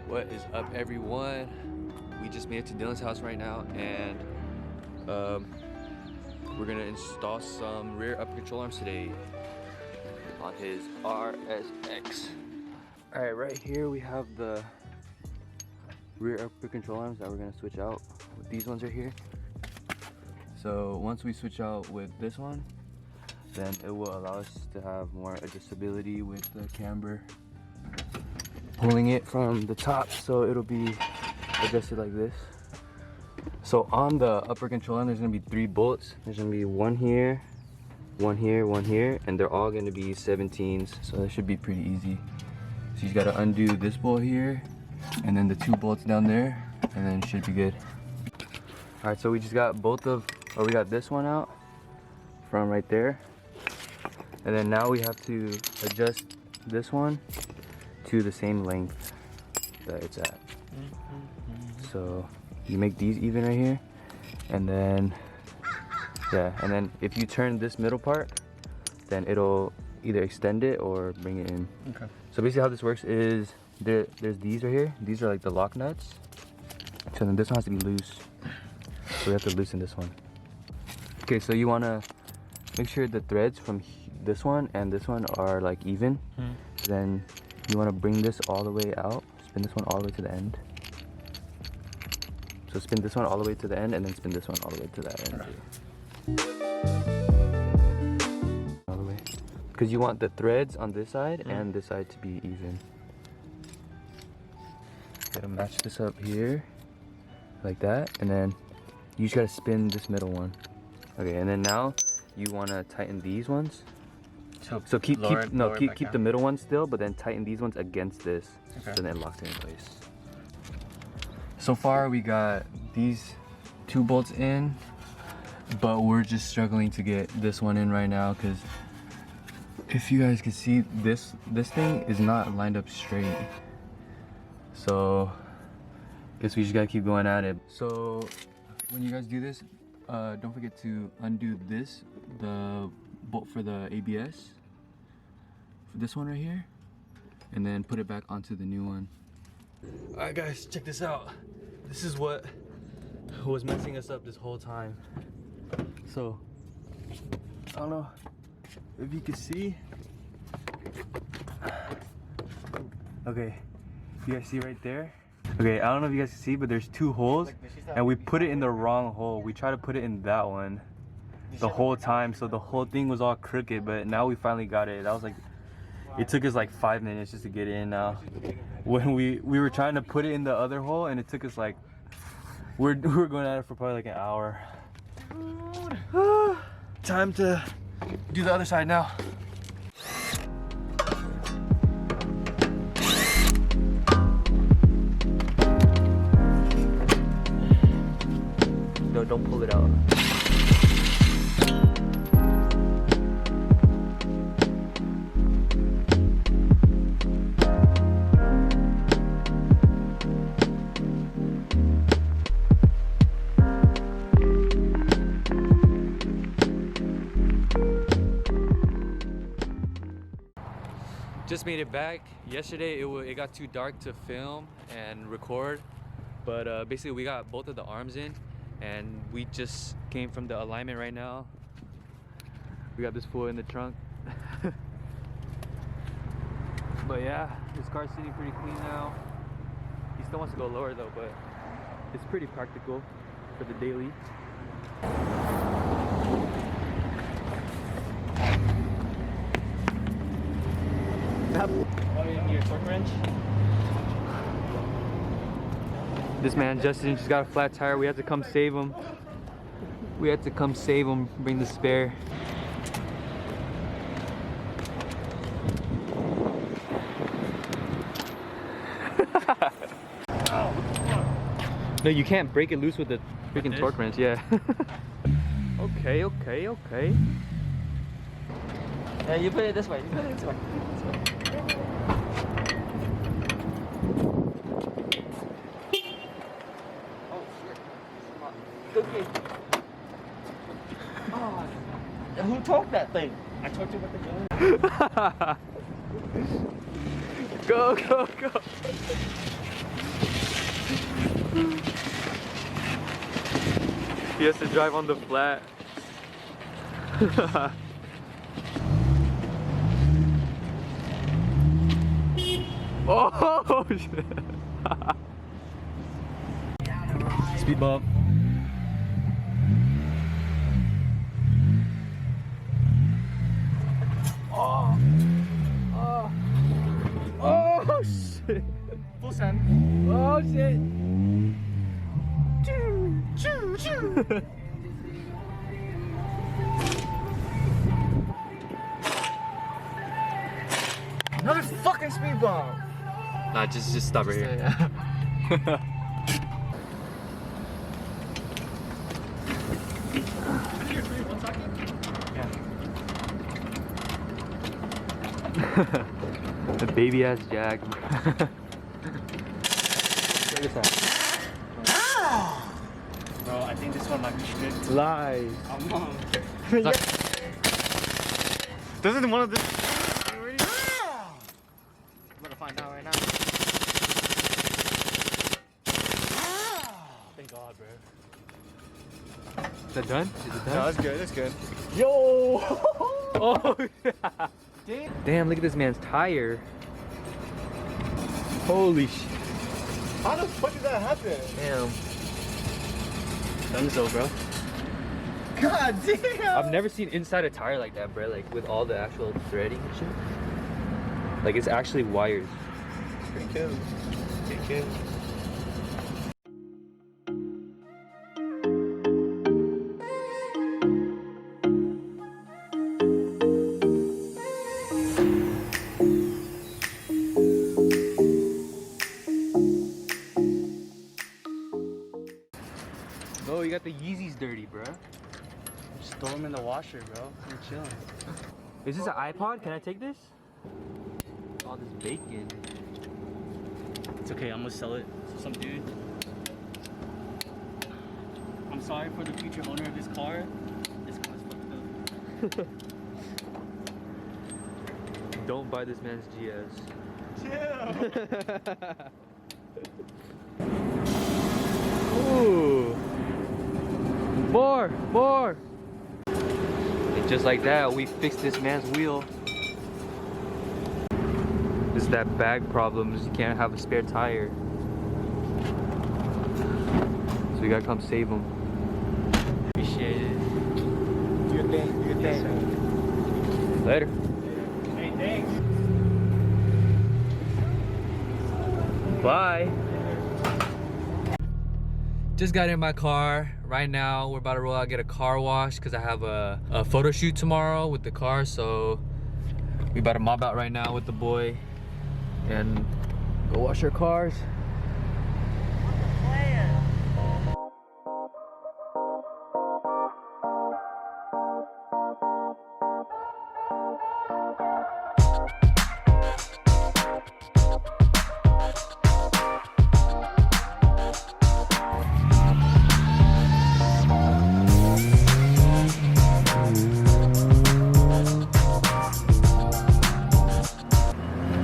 What is up, everyone? We just made it to Dylan's house right now, and we're gonna install some rear upper control arms today on his RSX. All right, right here we have the rear upper control arms that we're gonna switch out. These ones are here. So once we switch out with this one, then it will allow us to have more adjustability with the camber, pulling it from the top, so it'll be adjusted like this. So on the upper control arm, there's gonna be 3 bolts. There's gonna be one here, one here, one here, and they're all gonna be 17s, so that should be pretty easy. So you gotta undo this bolt here, and then the 2 bolts down there, and then it should be good. All right, so we just got we got this one out from right there, and then now we have to adjust this one to the same length that it's at. So you make these even right here, and then and then if you turn this middle part, then it'll either extend it or bring it in. Okay. So basically how this works is there's these right here. These are like the lock nuts. So then this one has to be loose. So we have to loosen this one. Okay, so you want to make sure the threads from this one and this one are like even. Then you want to bring this all the way out, spin this one all the way to the end. So spin this one all the way to the end, and then spin this one all the way to that end. All the way. Because you want the threads on this side and this side to be even. Gotta match this up here, like that, and then you just gotta spin this middle one. Okay, and then now you wanna tighten these ones. So keep the middle one still, but then tighten these ones against this, so then it locks it in place. So far we got these 2 bolts in, but we're just struggling to get this one in right now, because if you guys can see, this thing is not lined up straight. So I guess we just gotta keep going at it. So when you guys do this, don't forget to undo the bolt for the ABS, for this one right here, and then put it back onto the new one. All right guys, check this out. This is what was messing us up this whole time. So I don't know if you can see. Okay, you guys see right there? Okay, I don't know if you guys can see, but there's 2 holes, and we put it in the wrong hole. We tried to put it in that one the whole time, so the whole thing was all crooked, but now we finally got it. That was like, it took us like 5 minutes just to get it in now. When we were trying to put it in the other hole, and it took us like, we were going at it for probably like an hour. Time to do the other side now. No, don't pull it out. Just made it back. Yesterday it got too dark to film and record, but basically we got both of the arms in, and we just came from the alignment right now. We got this fool in the trunk. But yeah, this car's sitting pretty clean now. He still wants to go lower though, but it's pretty practical for the daily. Your torque wrench? This man Justin just got a flat tire. We had to come save him. Bring the spare. No, you can't break it loose with the freaking torque wrench, yeah. Okay. Yeah, you put it this way. Okay. Oh, who torqued that thing? I torqued it with the gun. Go. He has to drive on the flat. Oh shit. Speed bump. Oh. Oh. Oh shit. Full send. Oh shit. Choo, choo, choo. Another fucking speed bump. Nah, just stop right here. The baby ass Jag. Bro, I think this one might be good. Lies. Yeah. Doesn't one of this already? I'm gonna find out right now. Thank God, bro. Is that done? Is it done? No, that's good. That's good. Yo! Oh yeah. Damn, look at this man's tire. Holy shit. How the fuck did that happen? Damn. Done so, bro. God damn! I've never seen inside a tire like that, bro. Like with all the actual threading and shit. Like it's actually wires. Pretty cool. Pretty cool. Oh, you got the Yeezys dirty, bro. Just throw them in the washer, bro. I'm chilling. Is this an iPod? Can I take this? All this bacon. It's okay, I'm gonna sell it to some dude. I'm sorry for the future owner of this car. This car's fucked up. Don't buy this man's GS. Chill! Ooh. More! And just like that, we fixed this man's wheel. This is that bag problems. You can't have a spare tire. So we gotta come save him. Appreciate it. Do your thing, do your thing. Later. Hey, thanks. Bye. Just got in my car. Right now, we're about to roll out, get a car wash because I have a photo shoot tomorrow with the car. So we about to mob out right now with the boy and go wash our cars.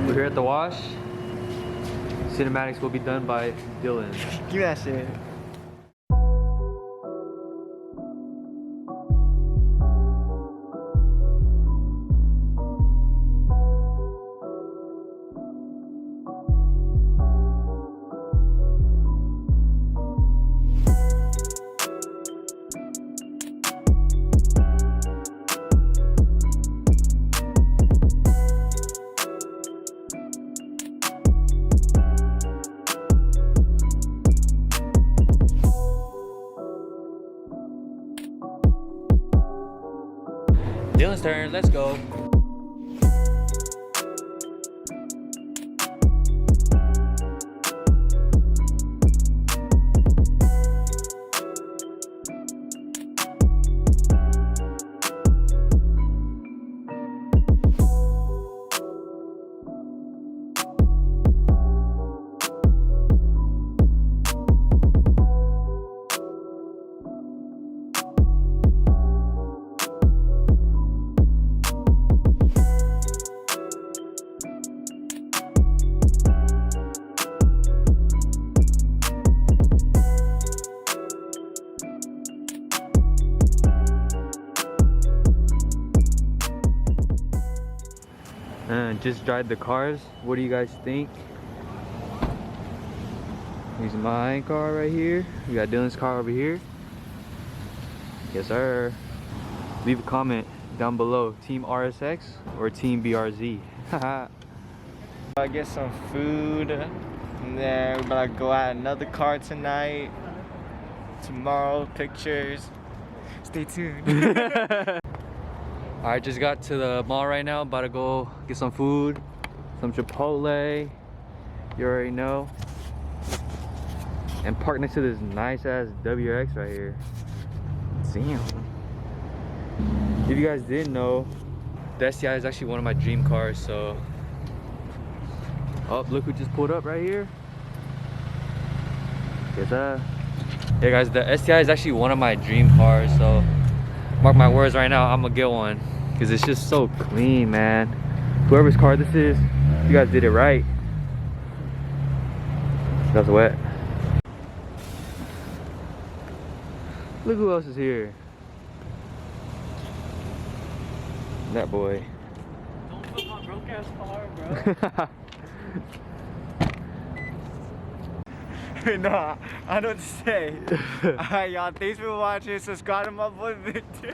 We're here at the wash. Cinematics will be done by Dylan. Give me that shit. Dylan's turn, let's go. just drive the cars. What do you guys think? Here's my car right here. We got Dylan's car over here. Yes, sir. Leave a comment down below. Team RSX or Team BRZ? Haha. I get some food, and then we're about to go out another car tonight. Tomorrow, pictures. Stay tuned. I just got to the mall right now. About to go get some food, some Chipotle. You already know. And park next to this nice ass WRX right here. Damn. If you guys didn't know, the STI is actually one of my dream cars, so. Oh, look who just pulled up right here. Yes, yeah guys, the STI is actually one of my dream cars, so mark my words right now, I'm gonna get one. Because it's just so clean, man. Whoever's car this is, you guys did it right. That's wet. Look who else is here. That boy. Don't flip my broke ass car, bro. Nah, I don't say. Alright, y'all, thanks for watching. Subscribe to my boy Victor.